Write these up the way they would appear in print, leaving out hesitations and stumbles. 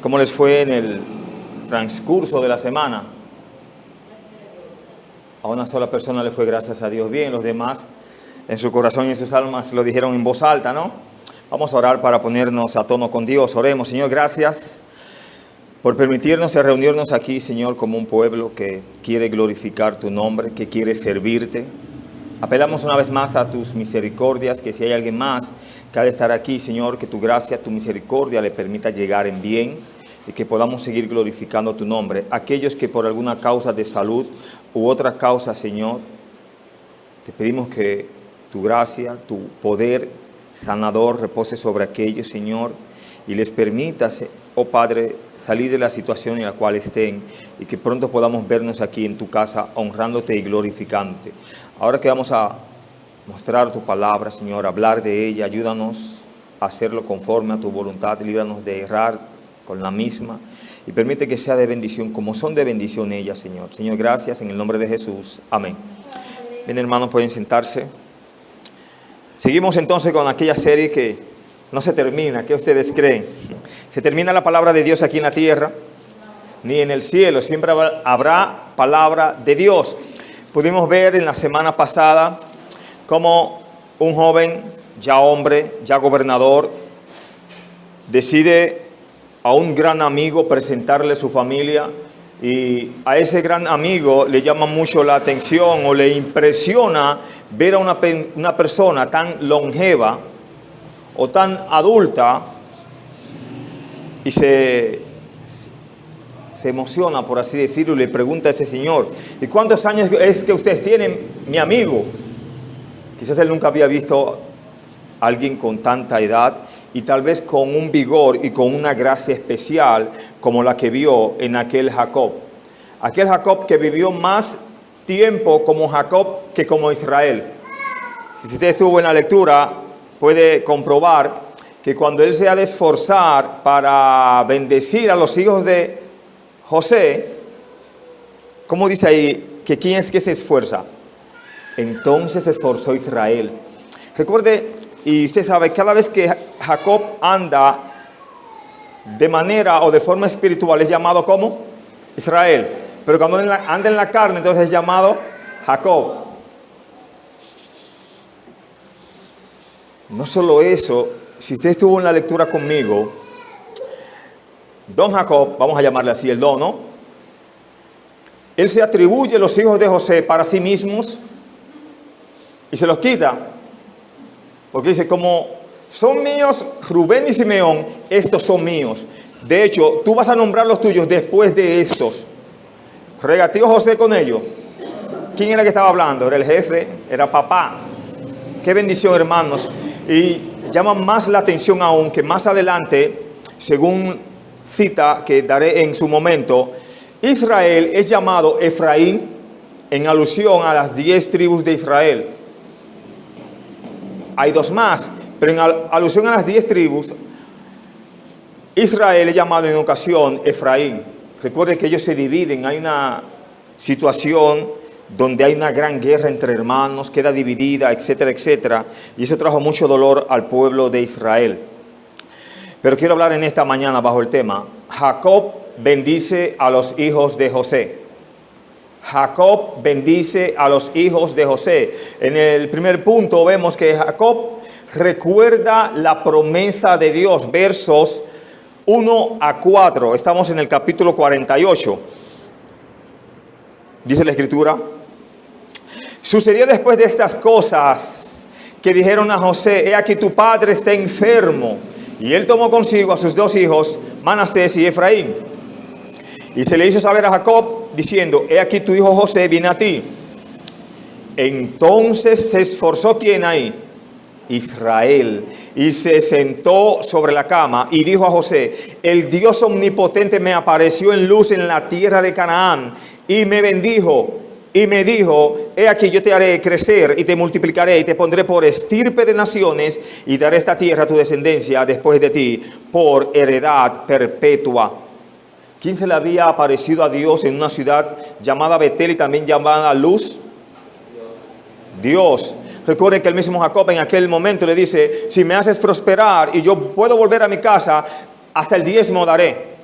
¿Cómo les fue en el transcurso de la semana? A una sola persona le fue, gracias a Dios, bien. Los demás, en su corazón y en sus almas, lo dijeron en voz alta, ¿no? Vamos a orar para ponernos a tono con Dios. Oremos. Señor, gracias por permitirnos reunirnos aquí, Señor, como un pueblo que quiere glorificar tu nombre, que quiere servirte. Apelamos una vez más a tus misericordias, que si hay alguien más que ha de estar aquí, Señor, que tu gracia, tu misericordia le permita llegar en bien y que podamos seguir glorificando tu nombre. Aquellos que por alguna causa de salud u otra causa, Señor, te pedimos que tu gracia, tu poder sanador repose sobre aquellos, Señor, y les permitas, oh Padre, salir de la situación en la cual estén y que pronto podamos vernos aquí en tu casa honrándote y glorificándote. Ahora que vamos a mostrar tu palabra, Señor, hablar de ella, ayúdanos a hacerlo conforme a tu voluntad, líbranos de errar con la misma y permite que sea de bendición como son de bendición ellas, Señor. Señor, gracias en el nombre de Jesús. Amén. Bien, hermanos, pueden sentarse. Seguimos entonces con aquella serie que no se termina. ¿Qué ustedes creen? ¿Se termina la palabra de Dios aquí en la tierra? Ni en el cielo. Siempre habrá palabra de Dios. Pudimos ver en la semana pasada cómo un joven, ya hombre, ya gobernador, decide a un gran amigo presentarle su familia, y a ese gran amigo le llama mucho la atención o le impresiona ver a una persona tan longeva o tan adulta, y se emociona, por así decirlo, y le pregunta a ese señor: ¿y cuántos años es que ustedes tienen, mi amigo? Quizás él nunca había visto a alguien con tanta edad y tal vez con un vigor y con una gracia especial como la que vio en aquel Jacob. Aquel Jacob que vivió más tiempo como Jacob que como Israel. Si usted estuvo en la lectura, puede comprobar que cuando él se ha de esforzar para bendecir a los hijos de José, ¿cómo dice ahí? Que ¿quién es que se esfuerza? Entonces se esforzó Israel. Recuerde, y usted sabe, cada vez que Jacob anda de manera o de forma espiritual es llamado como Israel. Pero cuando anda en la carne, entonces es llamado Jacob. No solo eso, si usted estuvo en la lectura conmigo, don Jacob, vamos a llamarle así el don, ¿no? Él se atribuye los hijos de José para sí mismos y se los quita. Porque dice, como son míos Rubén y Simeón, estos son míos. De hecho, tú vas a nombrar los tuyos después de estos. Regateó José con ellos. ¿Quién era que estaba hablando? Era el jefe, era papá. Qué bendición, hermanos. Y llama más la atención aún que más adelante, según cita que daré en su momento, Israel es llamado Efraín en alusión a las 10 tribus de Israel. Hay dos más, pero en alusión a las 10 tribus, Israel es llamado en ocasión Efraín. Recuerde que ellos se dividen, hay una situación donde hay una gran guerra entre hermanos, queda dividida, etcétera, etcétera. Y eso trajo mucho dolor al pueblo de Israel. Pero quiero hablar en esta mañana bajo el tema: Jacob bendice a los hijos de José. Jacob bendice a los hijos de José. En el primer punto vemos que Jacob recuerda la promesa de Dios. Versos 1 a 4. Estamos en el capítulo 48. Dice la Escritura: sucedió después de estas cosas que dijeron a José: he aquí tu padre está enfermo. Y él tomó consigo a sus 2 hijos, Manasés y Efraín. Y se le hizo saber a Jacob, diciendo: he aquí tu hijo José viene a ti. Entonces se esforzó, ¿quién ahí? Israel. Y se sentó sobre la cama y dijo a José: el Dios omnipotente me apareció en luz en la tierra de Canaán y me bendijo. Y me dijo: he aquí yo te haré crecer y te multiplicaré y te pondré por estirpe de naciones y daré esta tierra a tu descendencia después de ti por heredad perpetua. ¿Quién se le había aparecido a Dios en una ciudad llamada Betel y también llamada Luz? Dios. Recuerden que el mismo Jacob en aquel momento le dice: si me haces prosperar y yo puedo volver a mi casa, hasta el diezmo daré.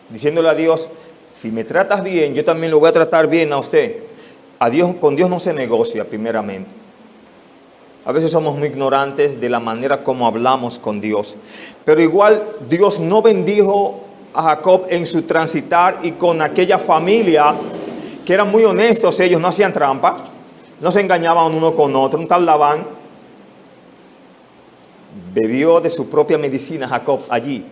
diciéndole a Dios, si me tratas bien, yo también lo voy a tratar bien a usted. Con Dios no se negocia primeramente. A veces somos muy ignorantes de la manera como hablamos con Dios. Pero igual Dios no bendijo a Jacob en su transitar y con aquella familia que eran muy honestos, ellos no hacían trampa, no se engañaban uno con otro. Un tal Labán bebió de su propia medicina Jacob allí,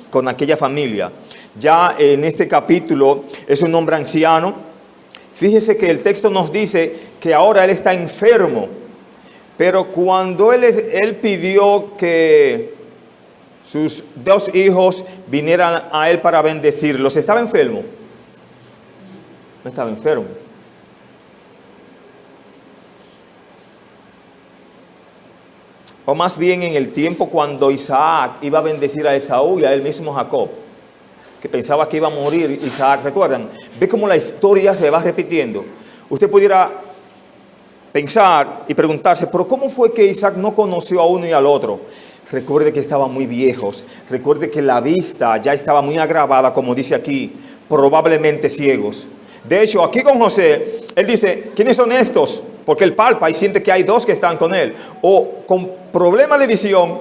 con aquella familia. Ya en este capítulo es un hombre anciano. Fíjese que el texto nos dice que ahora él está enfermo. Pero cuando él pidió que sus 2 hijos vinieran a él para bendecirlos, ¿estaba enfermo? No estaba enfermo. O más bien en el tiempo cuando Isaac iba a bendecir a Esaú y a él mismo Jacob, que pensaba que iba a morir Isaac. ¿Recuerdan? Ve cómo la historia se va repitiendo. Usted pudiera pensar y preguntarse, pero ¿cómo fue que Isaac no conoció a uno y al otro? Recuerde que estaban muy viejos. Recuerde que la vista ya estaba muy agravada, como dice aquí, probablemente ciegos. De hecho, aquí con José, él dice, ¿quiénes son estos? Porque él palpa y siente que hay 2 que están con él. O con problema de visión,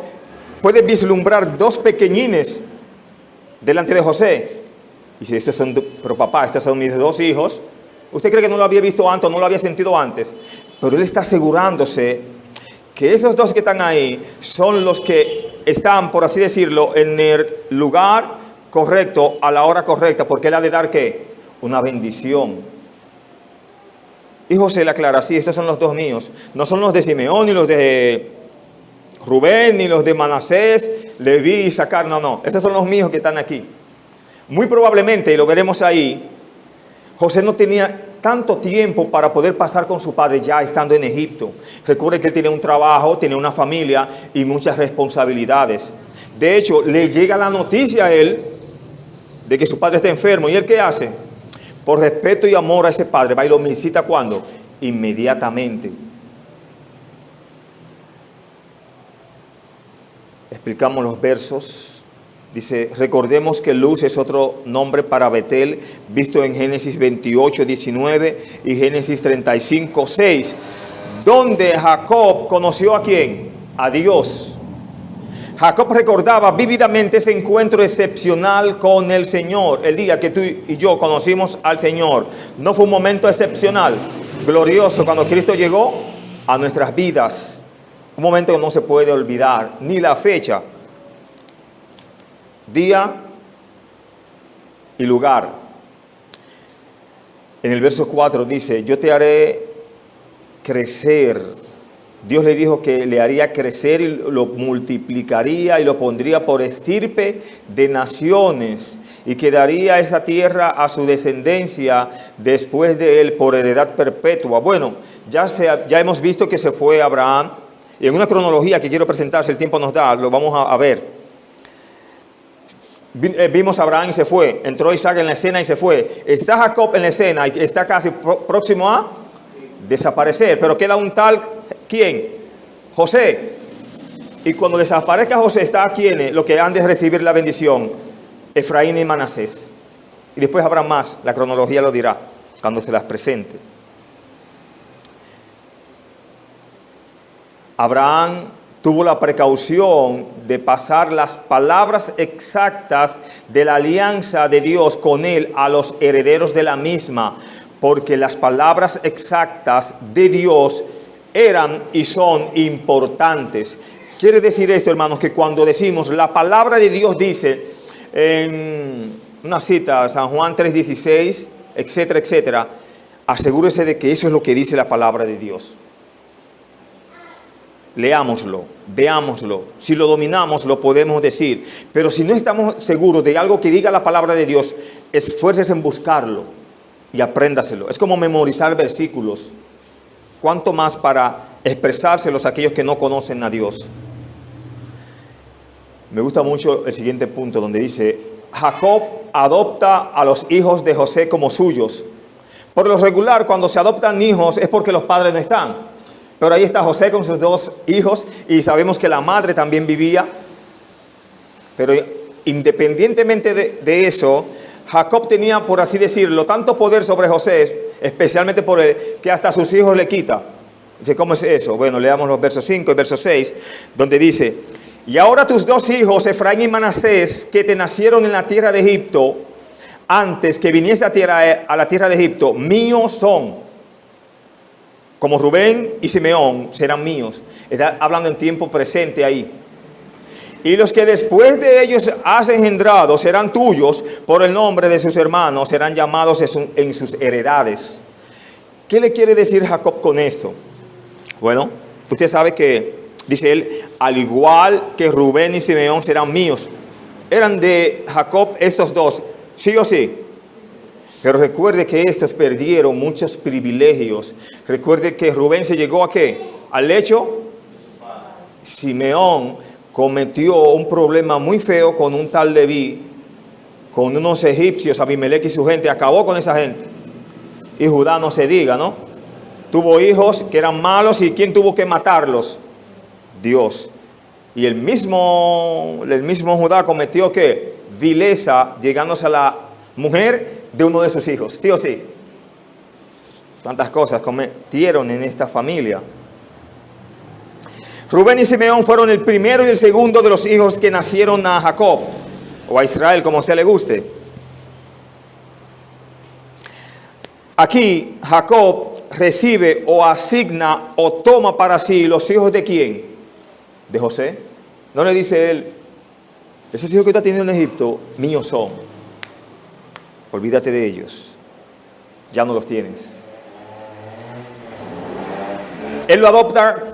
puede vislumbrar 2 pequeñines delante de José. Y si estos son, pero papá, estos son mis 2 hijos. ¿Usted cree que no lo había visto antes o no lo había sentido antes? Pero él está asegurándose que esos 2 que están ahí son los que están, por así decirlo, en el lugar correcto, a la hora correcta, porque él ha de dar, ¿qué? Una bendición. Y José le aclara, sí, estos son los 2 míos. No son los de Simeón, ni los de Rubén, ni los de Manasés, Leví, Isaacar, no. Estos son los míos que están aquí. Muy probablemente, y lo veremos ahí, José no tenía tanto tiempo para poder pasar con su padre ya estando en Egipto. Recuerde que él tenía un trabajo, tenía una familia y muchas responsabilidades. De hecho, le llega la noticia a él de que su padre está enfermo. ¿Y él qué hace? Por respeto y amor a ese padre, va y lo visita ¿cuándo? Inmediatamente. Explicamos los versos. Dice, recordemos que Luz es otro nombre para Betel, visto en Génesis 28, 19 y Génesis 35, 6, donde Jacob conoció ¿a quién? A Dios. Jacob recordaba vívidamente ese encuentro excepcional con el Señor, el día que tú y yo conocimos al Señor. ¿No fue un momento excepcional, glorioso, cuando Cristo llegó a nuestras vidas? Un momento que no se puede olvidar, ni la fecha, día y lugar. En el verso 4 dice, yo te haré crecer. Dios le dijo que le haría crecer y lo multiplicaría y lo pondría por estirpe de naciones y que daría esa tierra a su descendencia después de él por heredad perpetua. Bueno, ya hemos visto que se fue Abraham, y en una cronología que quiero presentar, si el tiempo nos da, lo vamos a ver. Vimos a Abraham y se fue, entró Isaac en la escena y se fue. Está Jacob en la escena y está casi próximo a desaparecer, pero queda un tal, ¿quién? José. Y cuando desaparezca José, está ¿quiénes? Los que han de recibir la bendición, Efraín y Manasés. Y después habrá más, la cronología lo dirá cuando se las presente. Abraham tuvo la precaución de pasar las palabras exactas de la alianza de Dios con él a los herederos de la misma, porque las palabras exactas de Dios eran y son importantes. Quiere decir esto, hermanos, que cuando decimos la palabra de Dios dice en una cita, San Juan 3:16, etcétera, etcétera, asegúrese de que eso es lo que dice la palabra de Dios. Leámoslo, veámoslo. Si lo dominamos, lo podemos decir. Pero si no estamos seguros de algo que diga la palabra de Dios, esfuércese en buscarlo y apréndaselo. Es como memorizar versículos. ¿Cuánto más para expresárselos a aquellos que no conocen a Dios? Me gusta mucho el siguiente punto donde dice, Jacob adopta a los hijos de José como suyos. Por lo regular, cuando se adoptan hijos es porque los padres no están. Pero ahí está José con sus 2 hijos y sabemos que la madre también vivía. Pero independientemente de eso, Jacob tenía, por así decirlo, tanto poder sobre José, especialmente por él, que hasta a sus hijos le quita. Dice, ¿cómo es eso? Bueno, leamos los versos 5 y verso 6, donde dice: y ahora tus dos hijos, Efraín y Manasés, que te nacieron en la tierra de Egipto, antes que viniese a la tierra de Egipto, míos son. Como Rubén y Simeón serán míos. Está hablando en tiempo presente ahí. Y los que después de ellos has engendrado serán tuyos, por el nombre de sus hermanos serán llamados en sus heredades. ¿Qué le quiere decir Jacob con esto? Bueno, usted sabe que, dice él, al igual que Rubén y Simeón serán míos. Eran de Jacob estos dos, sí o sí. Pero recuerde que estos perdieron muchos privilegios. Recuerde que Rubén se llegó ¿a qué? Al lecho. Simeón cometió un problema muy feo con un tal Leví, con unos egipcios, Abimelech y su gente. Acabó con esa gente. Y Judá no se diga, ¿no? Tuvo hijos que eran malos. ¿Y quién tuvo que matarlos? Dios. Y el mismo Judá cometió ¿qué? Vileza, llegándose a la mujer de uno de sus hijos. ¿Sí o sí? Tantas cosas cometieron en esta familia. Rubén y Simeón fueron el primero y el segundo de los hijos que nacieron a Jacob, o a Israel, como a usted le guste. Aquí Jacob recibe o asigna o toma para sí los hijos ¿de quién? De José. No le dice él, esos hijos que está teniendo en Egipto, míos son. Olvídate de ellos. Ya no los tienes. Él lo adopta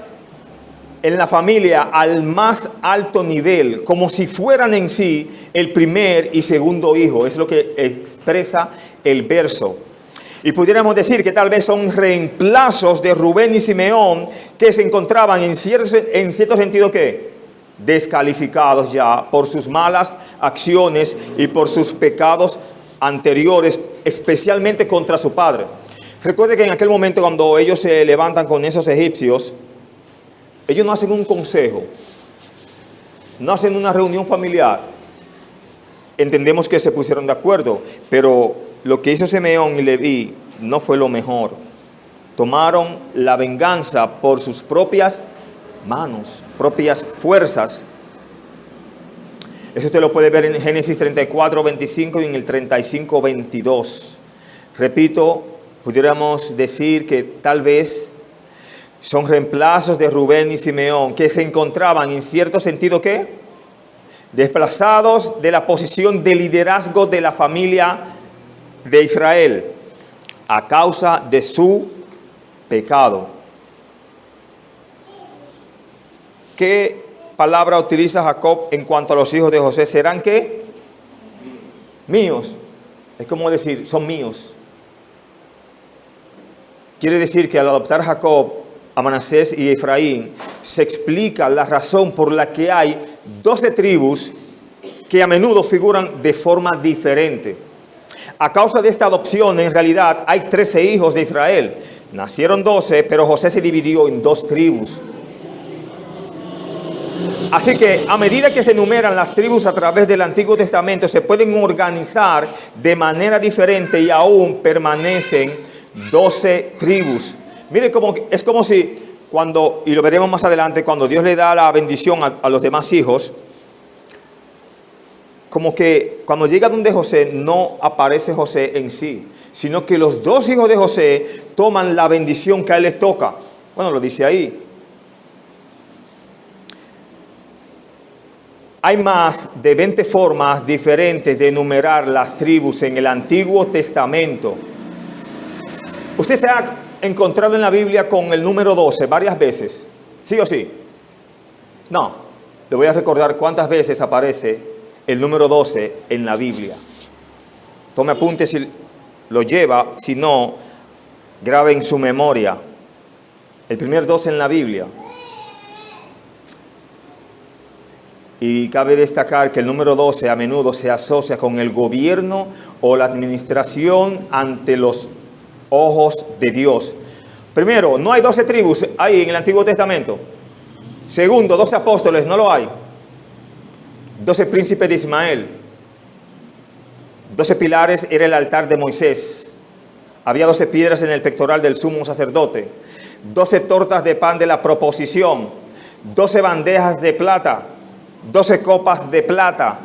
en la familia al más alto nivel, como si fueran en sí el primer y segundo hijo. Es lo que expresa el verso. Y pudiéramos decir que tal vez son reemplazos de Rubén y Simeón que se encontraban en cierto sentido ¿qué? Descalificados ya por sus malas acciones y por sus pecados anteriores, especialmente contra su padre. Recuerde que en aquel momento, cuando ellos se levantan con esos egipcios, ellos no hacen un consejo, no hacen una reunión familiar. Entendemos que se pusieron de acuerdo, pero lo que hizo Simeón y Leví no fue lo mejor. Tomaron la venganza por sus propias manos, propias fuerzas. Eso usted lo puede ver en Génesis 34, 25 y en el 35, 22. Repito, pudiéramos decir que tal vez son reemplazos de Rubén y Simeón que se encontraban en cierto sentido ¿qué? Desplazados de la posición de liderazgo de la familia de Israel a causa de su pecado. ¿Qué palabra utiliza Jacob en cuanto a los hijos de José? ¿Serán qué? Míos. Es como decir, son míos. Quiere decir que al adoptar Jacob a Manasés y Efraín, se explica la razón por la que hay 12 tribus que a menudo figuran de forma diferente. A causa de esta adopción, en realidad, hay 13 hijos de Israel. Nacieron 12, pero José se dividió en 2 tribus. Así que a medida que se enumeran las tribus a través del Antiguo Testamento, se pueden organizar de manera diferente y aún permanecen 12 tribus. Mire, es como si cuando, y lo veremos más adelante, cuando Dios le da la bendición a los demás hijos, como que cuando llega donde José no aparece José en sí, sino que los 2 hijos de José toman la bendición que a él les toca. Bueno, lo dice ahí. Hay más de 20 formas diferentes de enumerar las tribus en el Antiguo Testamento. Usted se ha encontrado en la Biblia con el número 12 varias veces, ¿sí o sí? No, le voy a recordar cuántas veces aparece el número 12 en la Biblia. Tome apunte si lo lleva, si no, grabe en su memoria. El primer 12 en la Biblia. Y cabe destacar que el número 12 a menudo se asocia con el gobierno o la administración ante los ojos de Dios. Primero, no hay 12 tribus ahí en el Antiguo Testamento. Segundo, 12 apóstoles, no lo hay. 12 príncipes de Ismael. 12 pilares era el altar de Moisés. Había 12 piedras en el pectoral del sumo sacerdote. 12 tortas de pan de la proposición. 12 bandejas de plata. 12 copas de plata.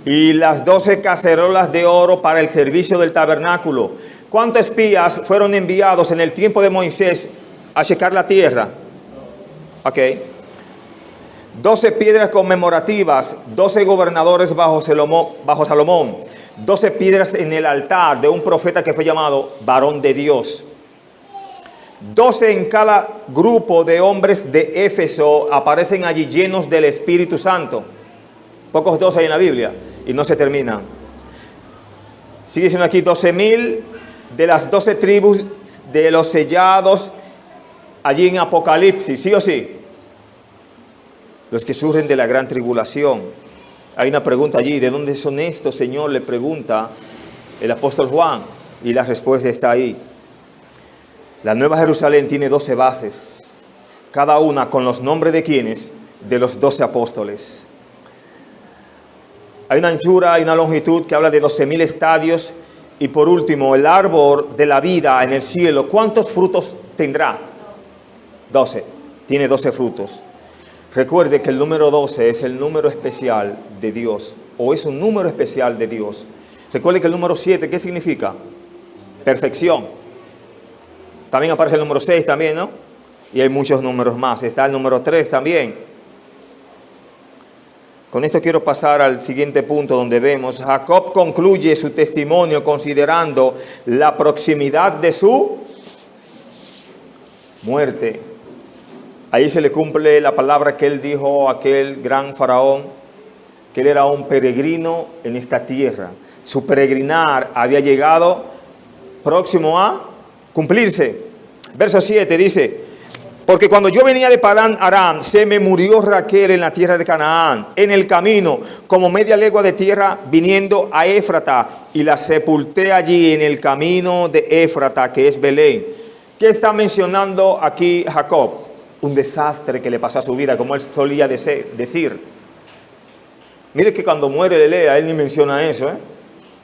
Y las 12 cacerolas de oro para el servicio del tabernáculo. ¿Cuántos espías fueron enviados en el tiempo de Moisés a checar la tierra? Ok. 12 piedras conmemorativas, 12 gobernadores bajo Salomón, 12 piedras en el altar de un profeta que fue llamado varón de Dios. 12 en cada grupo de hombres de Éfeso aparecen allí llenos del Espíritu Santo. Pocos 12 hay en la Biblia y no se terminan. Sigue siendo aquí 12,000 de las 12 tribus de los sellados allí en Apocalipsis, ¿sí o sí? Los que surgen de la gran tribulación. Hay una pregunta allí, ¿de dónde son estos, Señor? Le pregunta el apóstol Juan, y la respuesta está ahí. La Nueva Jerusalén tiene 12 bases, cada una con los nombres de quienes, de los 12 apóstoles. Hay una anchura, hay una longitud que habla de 12,000 estadios, y por último, el árbol de la vida en el cielo, ¿cuántos frutos tendrá? 12, tiene 12 frutos. Recuerde que el número 12 es el número especial de Dios, o es un número especial de Dios. Recuerde que el número 7, ¿qué significa? Perfección. También aparece el número 6 también, ¿no? Y hay muchos números más. Está el número 3 también. Con esto quiero pasar al siguiente punto donde vemos, Jacob concluye su testimonio considerando la proximidad de su muerte. Ahí se le cumple la palabra que él dijo a aquel gran faraón, que él era un peregrino en esta tierra. Su peregrinar había llegado próximo a cumplirse. Verso 7 dice, porque cuando yo venía de Padán Aram, se me murió Raquel en la tierra de Canaán, en el camino, como media legua de tierra, viniendo a Éfrata, y la sepulté allí en el camino de Éfrata, que es Belén. ¿Qué está mencionando aquí Jacob? Un desastre que le pasó a su vida, como él solía decir. Mire que cuando muere Lea, él ni menciona eso, ¿eh?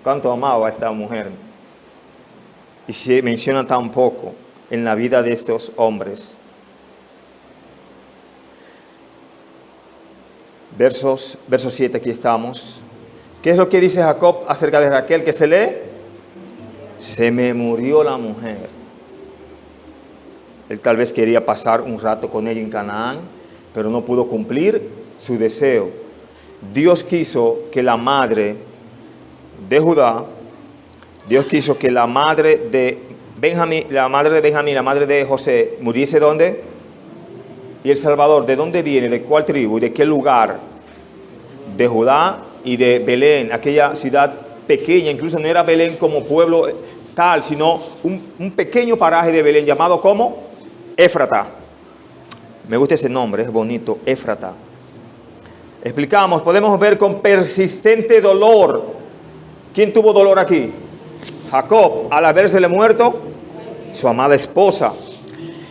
Cuánto amaba a esta mujer. Y se menciona tan poco en la vida de estos hombres. Verso 7, aquí estamos. ¿Qué es lo que dice Jacob acerca de Raquel que se lee? Se me murió la mujer. Él tal vez quería pasar un rato con ella en Canaán, pero no pudo cumplir su deseo. Dios quiso que la madre de Judá, Dios quiso que la madre de Benjamín, la madre de José, muriese ¿dónde? Y el Salvador, ¿de dónde viene? ¿De cuál tribu? ¿Y de qué lugar? De Judá y de Belén, aquella ciudad pequeña, incluso no era Belén como pueblo tal, sino un pequeño paraje de Belén llamado ¿cómo? Éfrata. Me gusta ese nombre, es bonito, Éfrata. Explicamos, podemos ver con persistente dolor. ¿Quién tuvo dolor aquí? Jacob, al habérsele muerto su amada esposa.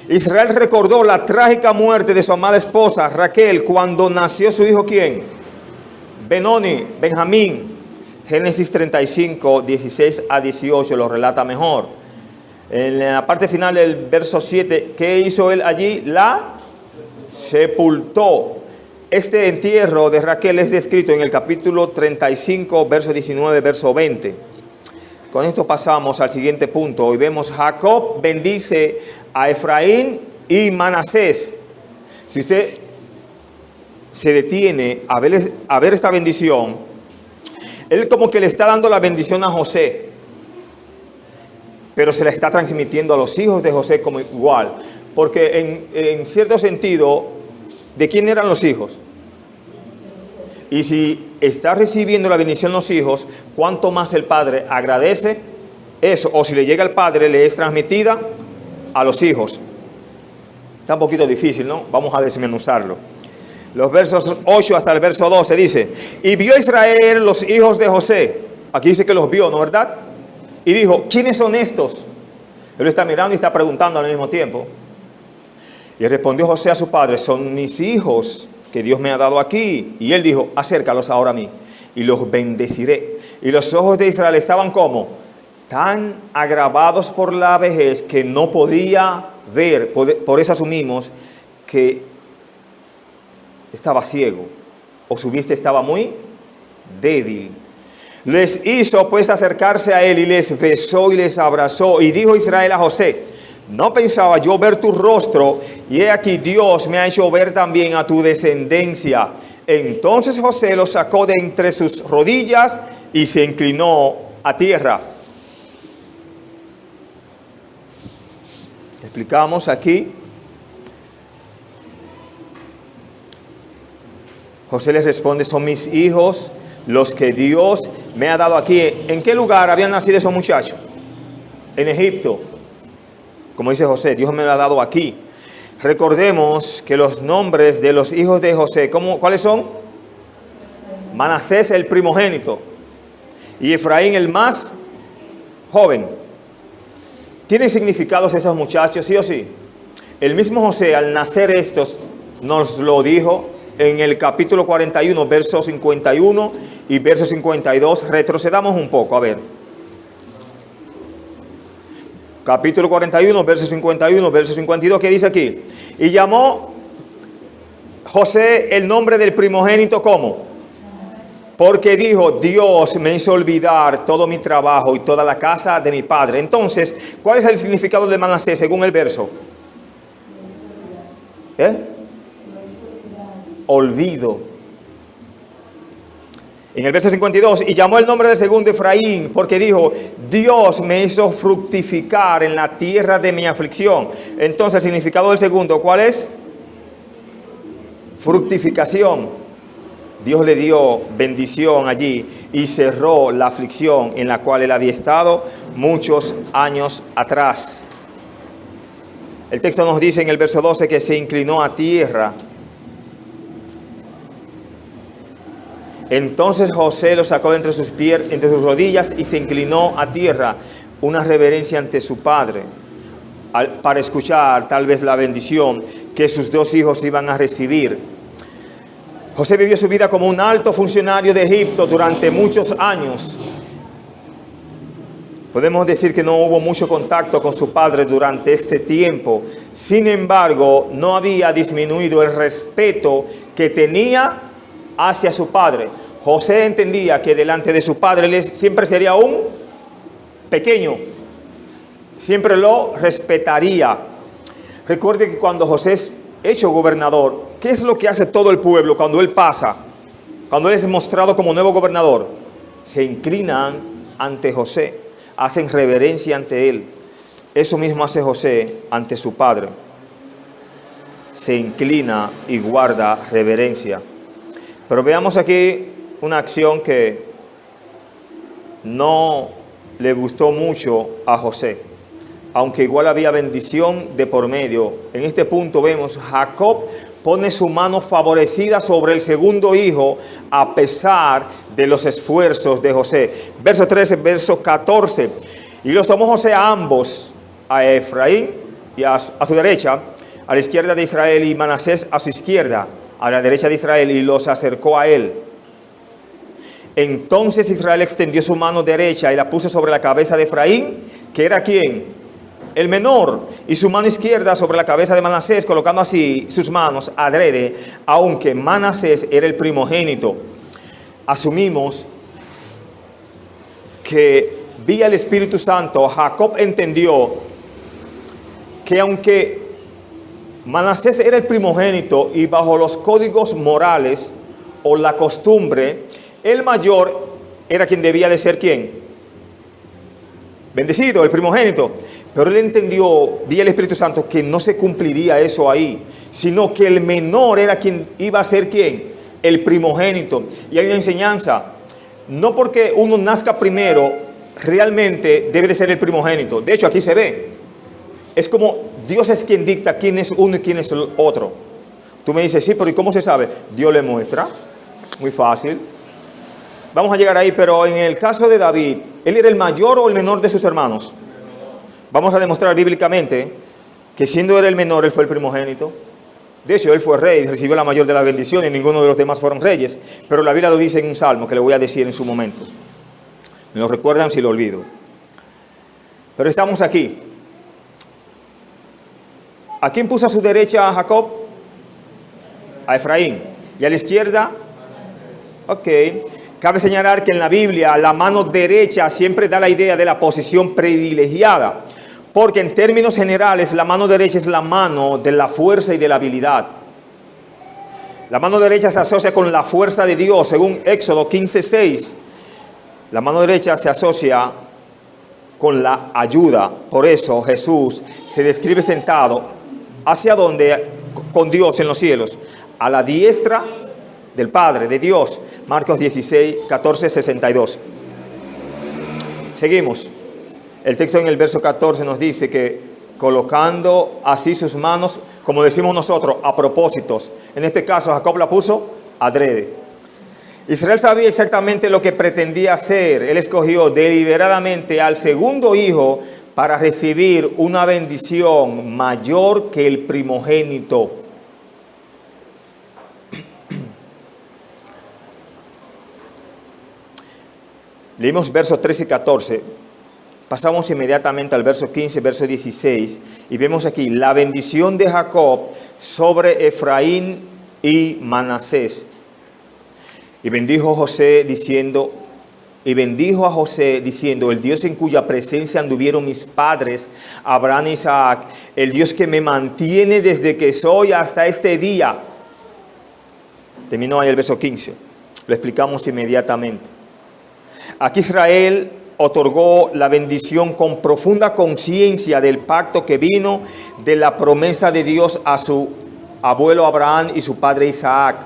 Israel recordó la trágica muerte de su amada esposa, Raquel, cuando nació su hijo, ¿quién? Benjamín. Génesis 35, 16 a 18 lo relata mejor. En la parte final del verso 7, ¿qué hizo él allí? La sepultó. Este entierro de Raquel es descrito en el capítulo 35, verso 19, verso 20. Con esto pasamos al siguiente punto. Hoy vemos Jacob bendice a Efraín y Manasés. Si usted se detiene a ver esta bendición, él como que le está dando la bendición a José, pero se la está transmitiendo a los hijos de José como igual. Porque en cierto sentido, ¿de quién eran los hijos? Y si está recibiendo la bendición los hijos, ¿cuánto más el padre agradece eso? O si le llega al padre, le es transmitida a los hijos. Está un poquito difícil, ¿no? Vamos a desmenuzarlo. Los versos 8 hasta el verso 12 dice, y vio Israel los hijos de José. Aquí dice que los vio, ¿no verdad? Y dijo, ¿quiénes son estos? Él está mirando y está preguntando al mismo tiempo. Y respondió José a su padre, son mis hijos que Dios me ha dado aquí. Y él dijo, acércalos ahora a mí y los bendeciré. Y los ojos de Israel estaban como tan agravados por la vejez que no podía ver. Por eso asumimos que estaba ciego, o su vista estaba muy débil. Les hizo pues acercarse a él y les besó y les abrazó. Y dijo Israel a José: no pensaba yo ver tu rostro, y he aquí Dios me ha hecho ver también a tu descendencia. Entonces José lo sacó de entre sus rodillas y se inclinó a tierra. Explicamos aquí. José les responde: son mis hijos los que Dios me ha dado aquí. ¿En qué lugar habían nacido esos muchachos? En Egipto. Como dice José, Dios me lo ha dado aquí. Recordemos que los nombres de los hijos de José, ¿cuáles son? Manasés, el primogénito, y Efraín, el más joven. ¿Tienen significados esos muchachos, sí o sí? El mismo José, al nacer estos, nos lo dijo en el capítulo 41, versos 51 y verso 52. Retrocedamos un poco, a ver. Capítulo 41, verso 51, verso 52, ¿qué dice aquí? Y llamó José el nombre del primogénito, ¿cómo? Porque dijo: Dios me hizo olvidar todo mi trabajo y toda la casa de mi padre. Entonces, ¿cuál es el significado de Manasés según el verso? Olvido. En el verso 52, y llamó el nombre del segundo Efraín, porque dijo: Dios me hizo fructificar en la tierra de mi aflicción. Entonces, el significado del segundo, ¿cuál es? Fructificación. Dios le dio bendición allí y cerró la aflicción en la cual él había estado muchos años atrás. El texto nos dice en el verso 12 que se inclinó a tierra. Entonces José lo sacó de entre sus rodillas y se inclinó a tierra, una reverencia ante su padre, para escuchar tal vez la bendición que sus dos hijos iban a recibir. José vivió su vida como un alto funcionario de Egipto durante muchos años. Podemos decir que no hubo mucho contacto con su padre durante este tiempo. Sin embargo, no había disminuido el respeto que tenía hacia su padre. José entendía que delante de su padre él siempre sería un pequeño, siempre lo respetaría. Recuerde que cuando José es hecho gobernador, ¿qué es lo que hace todo el pueblo cuando él pasa? Cuando él es mostrado como nuevo gobernador, se inclinan ante José, hacen reverencia ante él. Eso mismo hace José ante su padre. Se inclina y guarda reverencia. Pero veamos aquí una acción que no le gustó mucho a José, aunque igual había bendición de por medio. En este punto vemos, Jacob pone su mano favorecida sobre el segundo hijo a pesar de los esfuerzos de José. Verso 13, verso 14. Y los tomó José a ambos, a Efraín y a su derecha, a la izquierda de Israel, y Manasés a su izquierda, a la derecha de Israel, y los acercó a él. Entonces Israel extendió su mano derecha y la puso sobre la cabeza de Efraín, que era ¿quién? El menor, y su mano izquierda sobre la cabeza de Manasés, colocando así sus manos adrede, aunque Manasés era el primogénito. Asumimos que vía el Espíritu Santo, Jacob entendió que aunque Manasés era el primogénito y bajo los códigos morales o la costumbre, el mayor era quien debía de ser ¿quién? Bendecido, el primogénito. Pero él entendió vía el Espíritu Santo que no se cumpliría eso ahí, sino que el menor era quien iba a ser ¿quién? El primogénito. Y hay una enseñanza: no porque uno nazca primero, realmente debe de ser el primogénito. De hecho, aquí se ve. Es como Dios es quien dicta quién es uno y quién es el otro. Tú me dices, sí, pero ¿y cómo se sabe? Dios le muestra. Muy fácil. Vamos a llegar ahí, pero en el caso de David, ¿él era el mayor o el menor de sus hermanos? Vamos a demostrar bíblicamente que siendo él el menor, él fue el primogénito. De hecho, él fue rey, recibió la mayor de las bendiciones, y ninguno de los demás fueron reyes. Pero la Biblia lo dice en un salmo que le voy a decir en su momento. Me lo recuerdan si lo olvido. Pero estamos aquí. ¿A quién puso a su derecha a Jacob? A Efraín. ¿Y a la izquierda? Ok. Cabe señalar que en la Biblia la mano derecha siempre da la idea de la posición privilegiada. Porque en términos generales la mano derecha es la mano de la fuerza y de la habilidad. La mano derecha se asocia con la fuerza de Dios, según Éxodo 15:6. La mano derecha se asocia con la ayuda. Por eso Jesús se describe sentado hacia donde, con Dios en los cielos, a la diestra del Padre, de Dios. Marcos 14:62. Seguimos. El texto en el verso 14 nos dice que colocando así sus manos, como decimos nosotros, a propósitos. En este caso Jacob la puso adrede. Israel sabía exactamente lo que pretendía hacer. Él escogió deliberadamente al segundo hijo para recibir una bendición mayor que el primogénito. Leímos versos 13 y 14. Pasamos inmediatamente al verso 15, verso 16. Y vemos aquí la bendición de Jacob sobre Efraín y Manasés. Y bendijo a José diciendo, el Dios en cuya presencia anduvieron mis padres, Abraham e Isaac, el Dios que me mantiene desde que soy hasta este día. Terminó ahí el verso 15. Lo explicamos inmediatamente. Aquí Israel otorgó la bendición con profunda conciencia del pacto que vino de la promesa de Dios a su abuelo Abraham y su padre Isaac.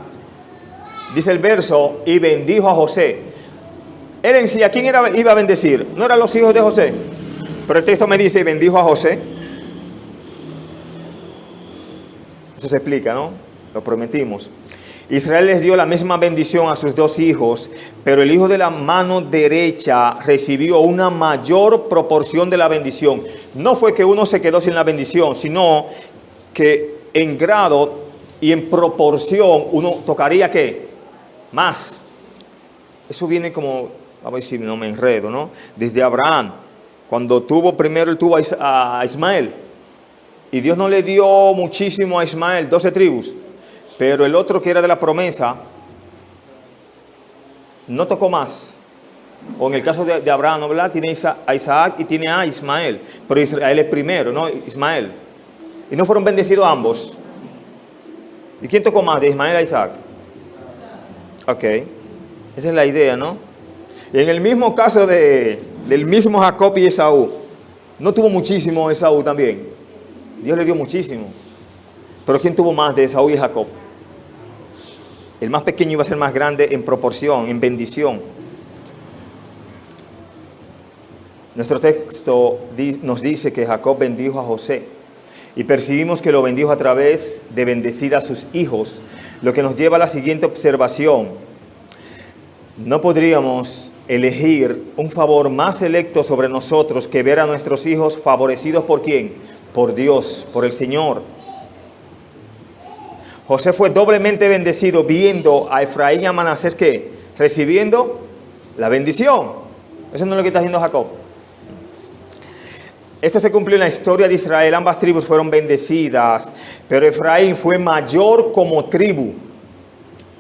Dice el verso, y bendijo a José. Él en sí, ¿a quién iba a bendecir? No eran los hijos de José. Pero el texto me dice, y bendijo a José. Eso se explica, ¿no? Lo prometimos. Israel les dio la misma bendición a sus dos hijos, pero el hijo de la mano derecha recibió una mayor proporción de la bendición. No fue que uno se quedó sin la bendición, sino que en grado y en proporción uno tocaría ¿qué? Más. Eso viene como, a ver si no me enredo, ¿no? Desde Abraham, cuando primero él tuvo a Ismael, y Dios no le dio muchísimo a Ismael, 12 tribus, pero el otro que era de la promesa, no tocó más. O en el caso de Abraham, ¿no? ¿Verdad? Tiene a Isaac y tiene a Ismael, pero Israel es primero, ¿no? Ismael. Y no fueron bendecidos ambos. ¿Y quién tocó más, de Ismael a Isaac? Ok, esa es la idea, ¿no? Y en el mismo caso del mismo Jacob y Esaú, no tuvo muchísimo Esaú también. Dios le dio muchísimo. Pero ¿quién tuvo más de Esaú y Jacob? El más pequeño iba a ser más grande en proporción, en bendición. Nuestro texto nos dice que Jacob bendijo a José. Y percibimos que lo bendijo a través de bendecir a sus hijos. Lo que nos lleva a la siguiente observación. No podríamos elegir un favor más selecto sobre nosotros que ver a nuestros hijos favorecidos ¿por quién? Por Dios, por el Señor. José fue doblemente bendecido viendo a Efraín y a Manasés ¿qué? Recibiendo la bendición. Eso no es lo que está haciendo Jacob. Esto se cumplió en la historia de Israel. Ambas tribus fueron bendecidas, pero Efraín fue mayor como tribu,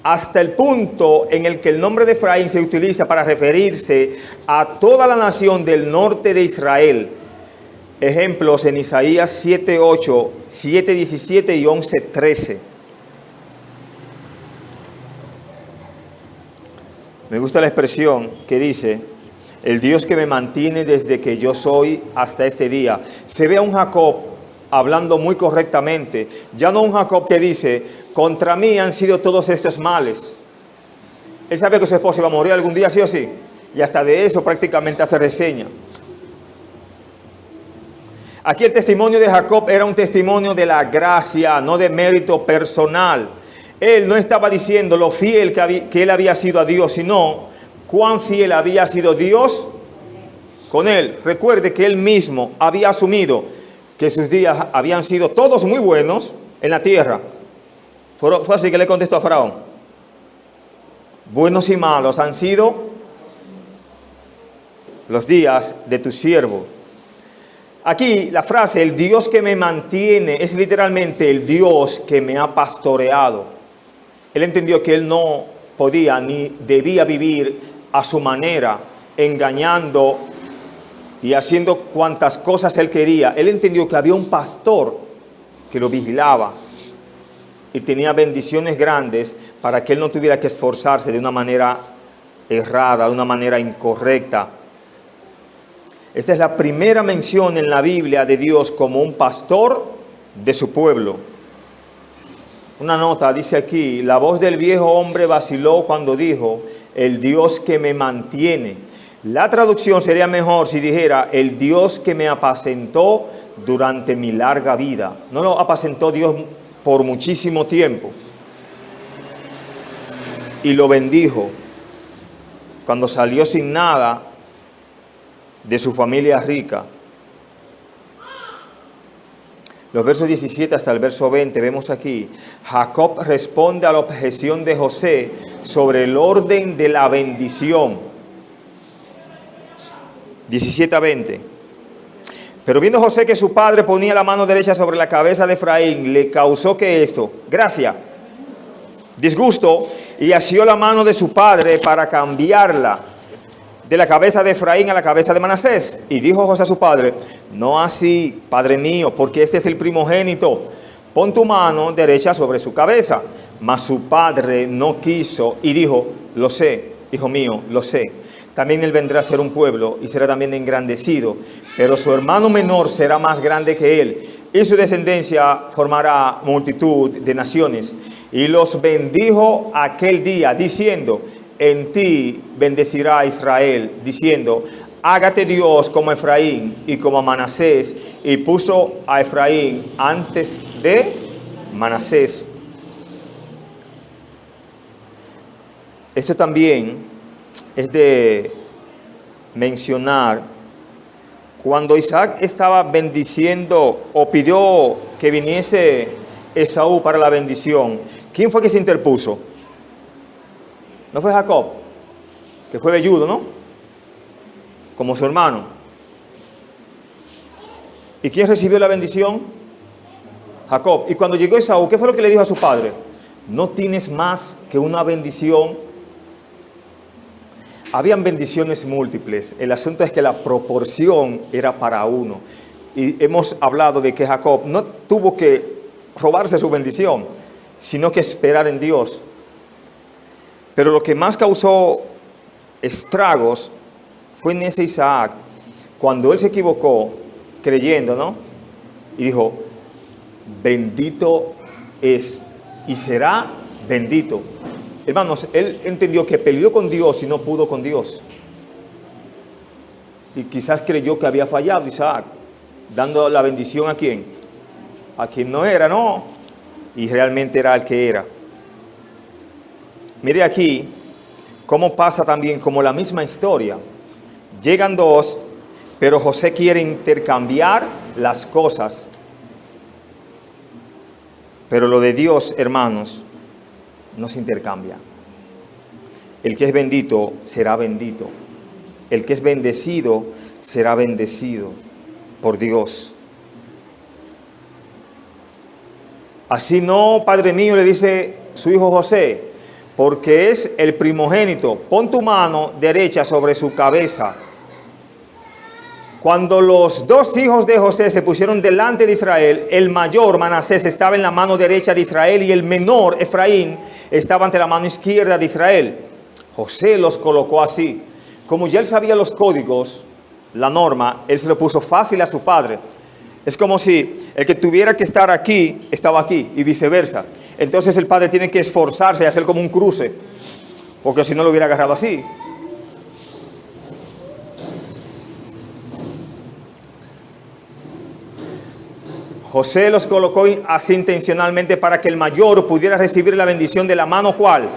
hasta el punto en el que el nombre de Efraín se utiliza para referirse a toda la nación del norte de Israel. Ejemplos en Isaías 7:8, 7:17 y 11:13. Me gusta la expresión que dice, el Dios que me mantiene desde que yo soy hasta este día. Se ve a un Jacob hablando muy correctamente. Ya no un Jacob que dice, contra mí han sido todos estos males. Él sabe que su esposa iba a morir algún día sí o sí. Y hasta de eso prácticamente hace reseña. Aquí el testimonio de Jacob era un testimonio de la gracia, no de mérito personal. Él no estaba diciendo lo fiel que él había sido a Dios, sino cuán fiel había sido Dios con él. Recuerde que él mismo había asumido que sus días habían sido todos muy buenos en la tierra. Fue así que le contestó a Faraón. Buenos y malos han sido los días de tu siervo. Aquí la frase, el Dios que me mantiene, es literalmente el Dios que me ha pastoreado. Él entendió que él no podía ni debía vivir a su manera, engañando y haciendo cuantas cosas él quería. Él entendió que había un pastor que lo vigilaba y tenía bendiciones grandes para que él no tuviera que esforzarse de una manera errada, de una manera incorrecta. Esta es la primera mención en la Biblia de Dios como un pastor de su pueblo. Una nota dice aquí, la voz del viejo hombre vaciló cuando dijo, el Dios que me mantiene. La traducción sería mejor si dijera, el Dios que me apacentó durante mi larga vida. No lo apacentó Dios por muchísimo tiempo. Y lo bendijo cuando salió sin nada de su familia rica. Los versos 17 hasta el verso 20 vemos aquí, Jacob responde a la objeción de José sobre el orden de la bendición. 17 a 20. Pero viendo José que su padre ponía la mano derecha sobre la cabeza de Efraín, le causó que esto, gracia, disgusto, y asió la mano de su padre para cambiarla de la cabeza de Efraín a la cabeza de Manasés. Y dijo José a su padre, no así, padre mío, porque este es el primogénito. Pon tu mano derecha sobre su cabeza. Mas su padre no quiso y dijo, lo sé, hijo mío, lo sé. También él vendrá a ser un pueblo y será también engrandecido. Pero su hermano menor será más grande que él. Y su descendencia formará multitud de naciones. Y los bendijo aquel día, diciendo, en ti bendecirá a Israel, diciendo, hágate Dios como Efraín y como Manasés. Y puso a Efraín antes de Manasés. Esto también es de mencionar cuando Isaac estaba bendiciendo o pidió que viniese Esaú para la bendición. ¿Quién fue que se interpuso? ¿No fue Jacob? Que fue velludo, ¿no? Como su hermano. ¿Y quién recibió la bendición? Jacob. Y cuando llegó Esaú, ¿qué fue lo que le dijo a su padre? No tienes más que una bendición. Habían bendiciones múltiples. El asunto es que la proporción era para uno. Y hemos hablado de que Jacob no tuvo que robarse su bendición, sino que esperar en Dios. Pero lo que más causó estragos fue en ese Isaac, cuando él se equivocó creyendo, ¿no? Y dijo, bendito es y será bendito. Hermanos, él entendió que peleó con Dios y no pudo con Dios. Y quizás creyó que había fallado Isaac, dando la bendición ¿a quién? A quien no era, ¿no? Y realmente era el que era. Mire aquí cómo pasa también como la misma historia. Llegan dos, pero José quiere intercambiar las cosas. Pero lo de Dios, hermanos, no se intercambia. El que es bendito será bendito. El que es bendecido será bendecido por Dios. Así no, Padre mío, le dice su hijo José, porque es el primogénito, pon tu mano derecha sobre su cabeza. Cuando los dos hijos de José se pusieron delante de Israel, el mayor Manasés estaba en la mano derecha de Israel y el menor Efraín estaba ante la mano izquierda de Israel. José los colocó así. Como ya él sabía los códigos, la norma, él se lo puso fácil a su padre. Es como si el que tuviera que estar aquí, estaba aquí y viceversa. Entonces el padre tiene que esforzarse y hacer como un cruce, porque si no lo hubiera agarrado así. José los colocó así intencionalmente para que el mayor pudiera recibir la bendición de la mano, ¿cuál?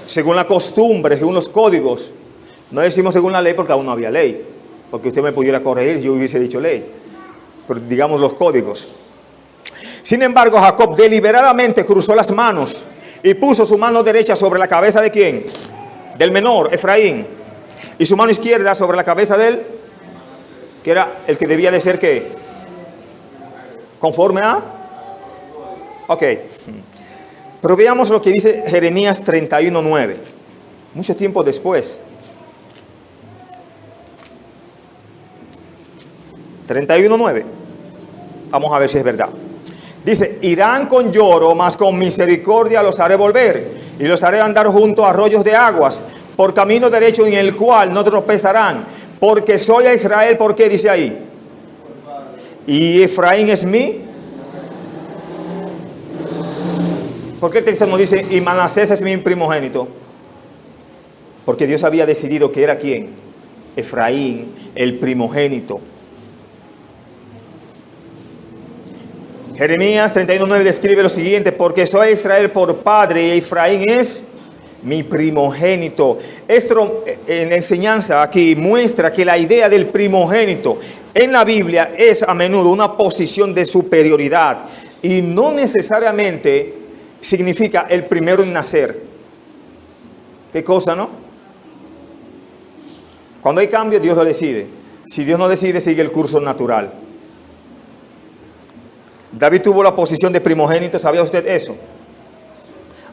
Según la costumbre, según los códigos. No decimos según la ley porque aún no había ley, porque usted me pudiera corregir si yo hubiese dicho ley, pero digamos los códigos. Sin embargo, Jacob deliberadamente cruzó las manos y puso su mano derecha sobre la cabeza de ¿quién? Del menor, Efraín. Y su mano izquierda sobre la cabeza de él, que era el que debía de ser, ¿qué? Conforme a... Ok. Pero veamos lo que dice Jeremías 31:9. Mucho tiempo después. 31:9. Vamos a ver si es verdad. Dice, irán con lloro, mas con misericordia los haré volver, y los haré andar junto a arroyos de aguas, por camino derecho en el cual no tropezarán, porque soy a Israel. ¿Por qué dice ahí? Y Efraín es mí. ¿Por qué el texto no dice, y Manasés es mi primogénito? Porque Dios había decidido que era ¿quién? Efraín, el primogénito. Jeremías 31:9 describe lo siguiente, porque soy a Israel por padre y Efraín es mi primogénito. Esto en la enseñanza aquí muestra que la idea del primogénito en la Biblia es a menudo una posición de superioridad y no necesariamente significa el primero en nacer. ¿Qué cosa, no? Cuando hay cambio, Dios lo decide. Si Dios no decide, sigue el curso natural. David tuvo la posición de primogénito, ¿sabía usted eso?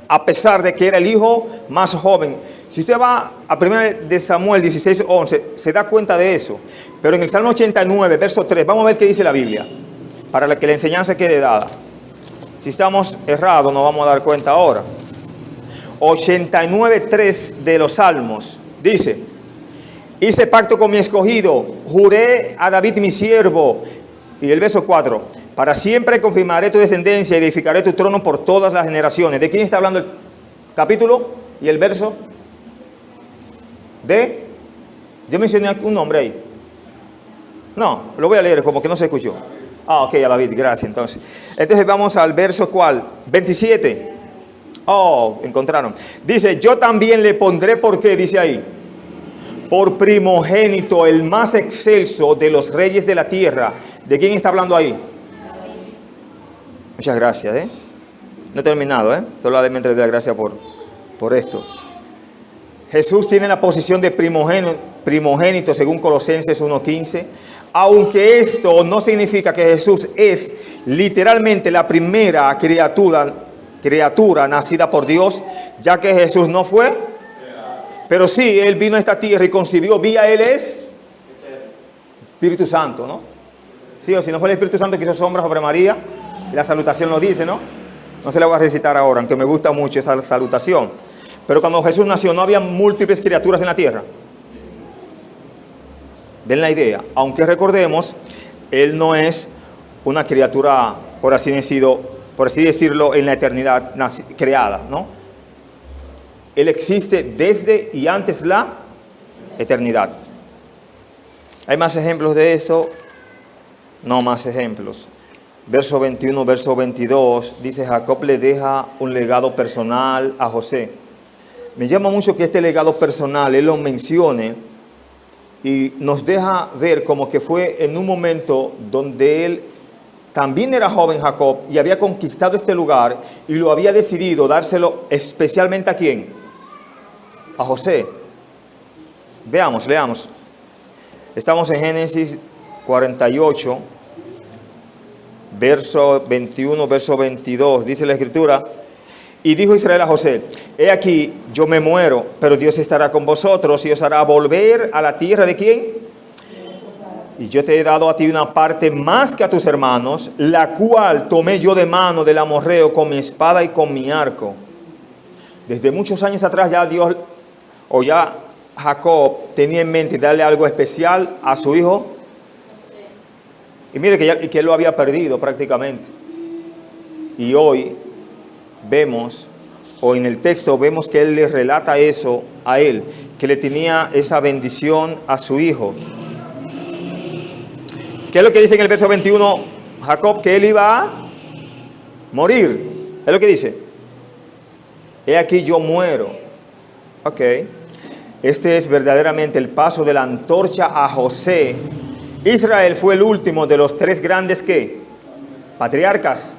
A pesar de que era el hijo más joven. Si usted va a 1 de Samuel 16:11, se da cuenta de eso. Pero en el Salmo 89, verso 3, vamos a ver qué dice la Biblia, para que la enseñanza quede dada. Si estamos errados, nos vamos a dar cuenta ahora. 89:3 de los Salmos, dice, hice pacto con mi escogido, juré a David mi siervo. Y el verso 4, para siempre confirmaré tu descendencia y edificaré tu trono por todas las generaciones. ¿De quién está hablando el capítulo y el verso? Yo mencioné un nombre ahí. No, lo voy a leer como que no se escuchó. Ah, ok, a David, gracias. Entonces vamos al verso ¿cuál? 27. Oh, encontraron. Dice, yo también le pondré, ¿por qué? Dice ahí, por primogénito, el más excelso de los reyes de la tierra. ¿De quién está hablando ahí? Muchas gracias, No he terminado, Solo déme la gracia por esto. Jesús tiene la posición de primogénito según Colosenses 1:15. Aunque esto no significa que Jesús es literalmente la primera criatura nacida por Dios, ya que Jesús no fue. Pero sí, Él vino a esta tierra y concibió vía Él es Espíritu Santo, ¿no? Sí, o si no fue el Espíritu Santo que hizo sombra sobre María, y la salutación lo dice, ¿no? No se la voy a recitar ahora, aunque me gusta mucho esa salutación. Pero cuando Jesús nació, ¿no había múltiples criaturas en la tierra? Ven la idea. Aunque recordemos, Él no es una criatura, por así decirlo, en la eternidad creada, ¿no? Él existe desde y antes la eternidad. ¿Hay más ejemplos de eso? No más ejemplos. Verso 21, verso 22, dice, Jacob le deja un legado personal a José. Me llama mucho que este legado personal, él lo mencione y nos deja ver como que fue en un momento donde él también era joven, Jacob, y había conquistado este lugar y lo había decidido dárselo especialmente ¿a quién? A José. Veamos, leamos. Estamos en Génesis 48, verso 21, verso 22. Dice la Escritura, y dijo Israel a José, he aquí, yo me muero, pero Dios estará con vosotros y os hará volver a la tierra ¿de quién? Y yo te he dado a ti una parte más que a tus hermanos, la cual tomé yo de mano del amorreo con mi espada y con mi arco. Desde muchos años atrás ya Dios, o ya Jacob tenía en mente darle algo especial a su hijo. Y mire que él lo había perdido prácticamente. Y hoy vemos, o en el texto vemos que él le relata eso a él, que le tenía esa bendición a su hijo. ¿Qué es lo que dice en el verso 21 Jacob? Que él iba a morir. Es lo que dice. He aquí yo muero. Ok. Este es verdaderamente el paso de la antorcha a José. Israel fue el último de los tres grandes ¿qué? Patriarcas.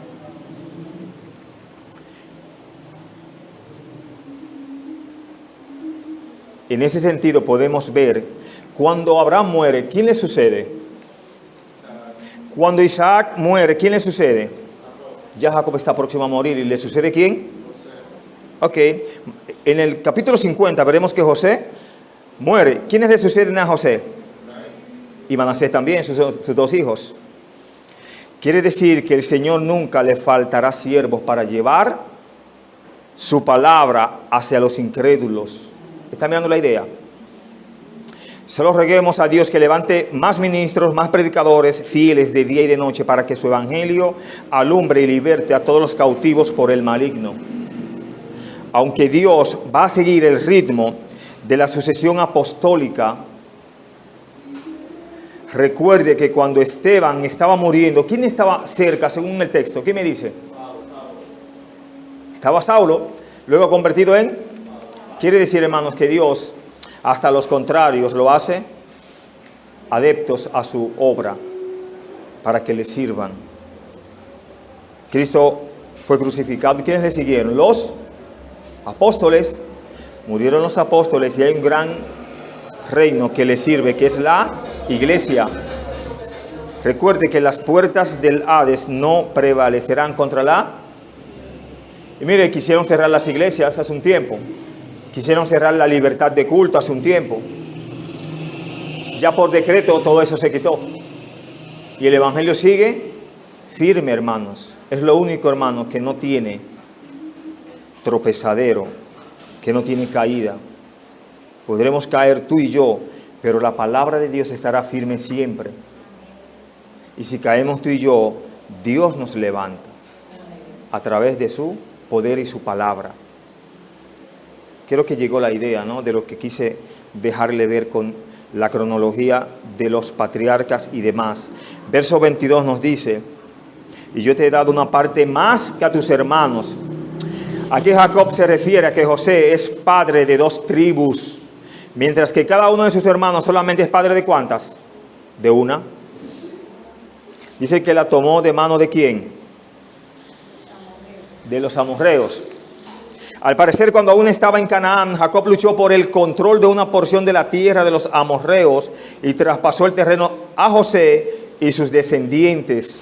En ese sentido podemos ver, cuando Abraham muere, ¿quién le sucede? Cuando Isaac muere, ¿quién le sucede? Ya Jacob está próximo a morir. ¿Y le sucede quién? Ok. En el capítulo 50 veremos que José muere. ¿Quiénes le suceden a José? Y Manasés también, sus dos hijos. Quiere decir que el Señor nunca le faltará siervos para llevar su palabra hacia los incrédulos. ¿Está mirando la idea? Solo roguemos a Dios que levante más ministros, más predicadores fieles de día y de noche para que su evangelio alumbre y liberte a todos los cautivos por el maligno. Aunque Dios va a seguir el ritmo de la sucesión apostólica, recuerde que cuando Esteban estaba muriendo, ¿quién estaba cerca según el texto? ¿Qué me dice? Estaba Saulo, luego convertido en... Quiere decir, hermanos, que Dios hasta los contrarios lo hace adeptos a su obra para que le sirvan. Cristo fue crucificado. ¿Quiénes le siguieron? Los apóstoles. Murieron los apóstoles y hay un gran reino que le sirve, que es la iglesia. Recuerde que las puertas del Hades no prevalecerán contra la... Y mire, quisieron cerrar las iglesias hace un tiempo. Quisieron cerrar la libertad de culto hace un tiempo. Ya por decreto todo eso se quitó. Y el evangelio sigue firme, hermanos. Es lo único, hermanos, que no tiene tropezadero, que no tiene caída. Podremos caer tú y yo, pero la palabra de Dios estará firme siempre. Y si caemos tú y yo, Dios nos levanta a través de su poder y su palabra. Creo que llegó la idea, ¿no?, de lo que quise dejarle ver con la cronología de los patriarcas y demás. Verso 22 nos dice: y yo te he dado una parte más que a tus hermanos. Aquí Jacob se refiere a que José es padre de 2 tribus, mientras que cada uno de sus hermanos solamente es padre de ¿cuántas? De una. Dice que la tomó de mano de ¿quién? De los amorreos. Al parecer, cuando aún estaba en Canaán, Jacob luchó por el control de una porción de la tierra de los amorreos y traspasó el terreno a José y sus descendientes.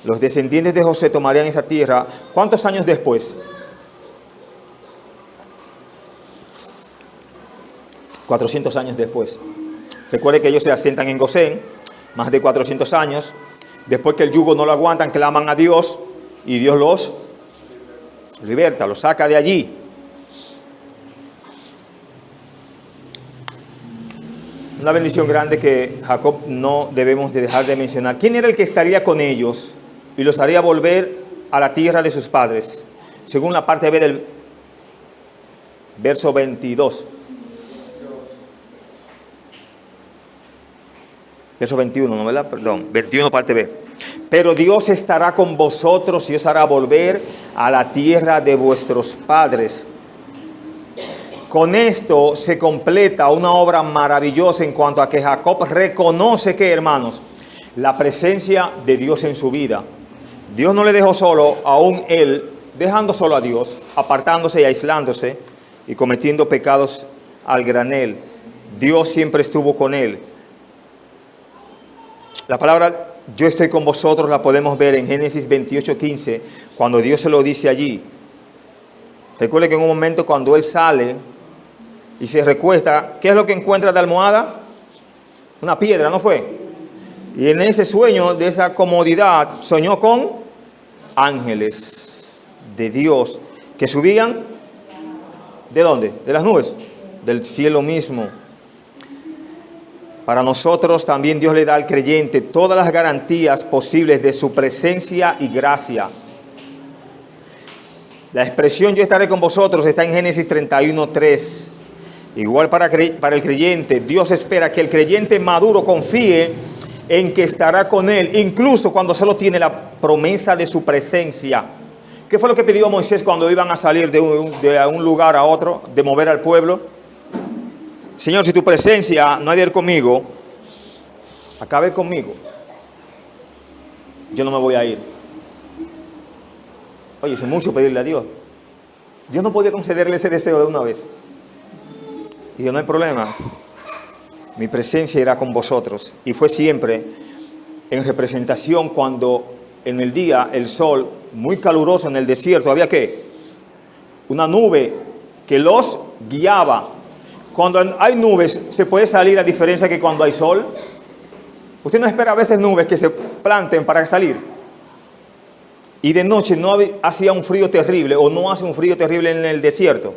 Los descendientes de José tomarían esa tierra. ¿Cuántos años después? 400 años después. Recuerde que ellos se asientan en Gosén, más de 400 años. Después que el yugo no lo aguantan, claman a Dios y Dios los liberta, los saca de allí. Una bendición grande que Jacob no debemos de dejar de mencionar. ¿Quién era el que estaría con ellos y los haría volver a la tierra de sus padres? Según la parte B del verso 22. Verso 21, ¿no, verdad? Perdón, 21 parte B. Pero Dios estará con vosotros y os hará volver a la tierra de vuestros padres. Con esto se completa una obra maravillosa en cuanto a que Jacob reconoce que, hermanos, la presencia de Dios en su vida. Dios no le dejó solo, aún él, dejando solo a Dios, apartándose y aislándose y cometiendo pecados al granel. Dios siempre estuvo con él. La palabra "yo estoy con vosotros" la podemos ver en Génesis 28:15, cuando Dios se lo dice allí. Recuerde que en un momento cuando él sale y se recuesta, ¿qué es lo que encuentra de almohada? Una piedra, ¿no fue? Y en ese sueño, de esa comodidad, soñó con ángeles de Dios que subían, ¿de dónde? De las nubes, del cielo mismo. Para nosotros también Dios le da al creyente todas las garantías posibles de su presencia y gracia. La expresión "yo estaré con vosotros" está en Génesis 31:3. Igual para el creyente, Dios espera que el creyente maduro confíe en que estará con él, incluso cuando solo tiene la promesa de su presencia. ¿Qué fue lo que pidió Moisés cuando iban a salir de un lugar a otro, de mover al pueblo? Señor, si tu presencia no ha de ir conmigo, acabe conmigo. Yo no me voy a ir. Oye, es mucho pedirle a Dios. Dios no podía concederle ese deseo de una vez. Y yo, no hay problema, mi presencia irá con vosotros. Y fue siempre en representación cuando en el día el sol, muy caluroso en el desierto, había ¿qué? Una nube que los guiaba. Cuando hay nubes, se puede salir a diferencia que cuando hay sol. Usted no espera a veces nubes que se planten para salir. Y de noche no hacía un frío terrible, o no hace un frío terrible en el desierto.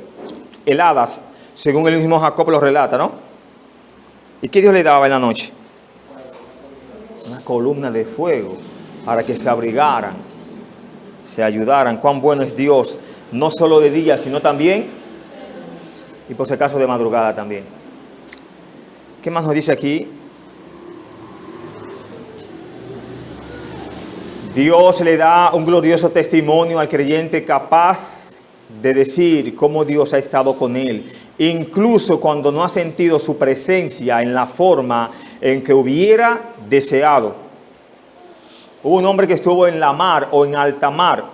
Heladas, según el mismo Jacob lo relata, ¿no? ¿Y qué Dios le daba en la noche? Una columna de fuego para que se abrigaran, se ayudaran. Cuán bueno es Dios, no solo de día, sino también, y por si acaso de madrugada también. ¿Qué más nos dice aquí? Dios le da un glorioso testimonio al creyente capaz de decir cómo Dios ha estado con él, incluso cuando no ha sentido su presencia en la forma en que hubiera deseado. Hubo un hombre que estuvo en la mar o en alta mar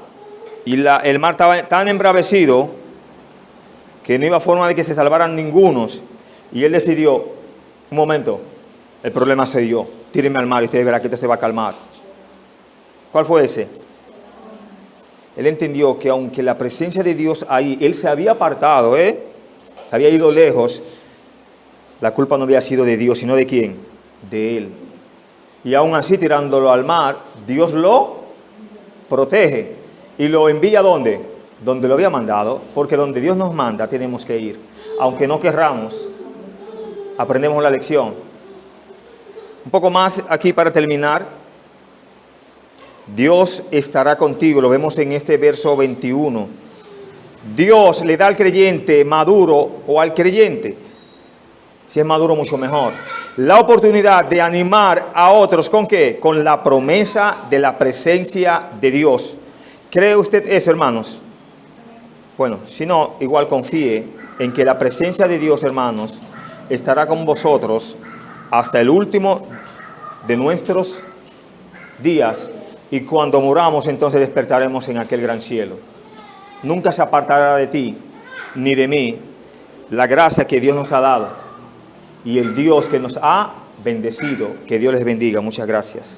y el mar estaba tan embravecido que no iba forma de que se salvaran ningunos, y él decidió, un momento, el problema soy yo, tírenme al mar y ustedes verán que esto se va a calmar. ¿Cuál fue ese? Él entendió que aunque la presencia de Dios ahí, él se había apartado, había ido lejos, la culpa no había sido de Dios, sino de ¿quién? De él. Y aún así, tirándolo al mar, Dios lo protege y lo envía ¿a dónde? Donde lo había mandado, porque donde Dios nos manda tenemos que ir. Aunque no querramos, aprendemos la lección. Un poco más aquí para terminar. Dios estará contigo, lo vemos en este verso 21. Dios le da al creyente maduro, o al creyente, si es maduro mucho mejor, la oportunidad de animar a otros, ¿con qué? Con la promesa de la presencia de Dios. ¿Cree usted eso, hermanos? Bueno, si no, igual confíe en que la presencia de Dios, hermanos, estará con vosotros hasta el último de nuestros días. Y cuando muramos, entonces despertaremos en aquel gran cielo. Nunca se apartará de ti, ni de mí, la gracia que Dios nos ha dado y el Dios que nos ha bendecido. Que Dios les bendiga. Muchas gracias.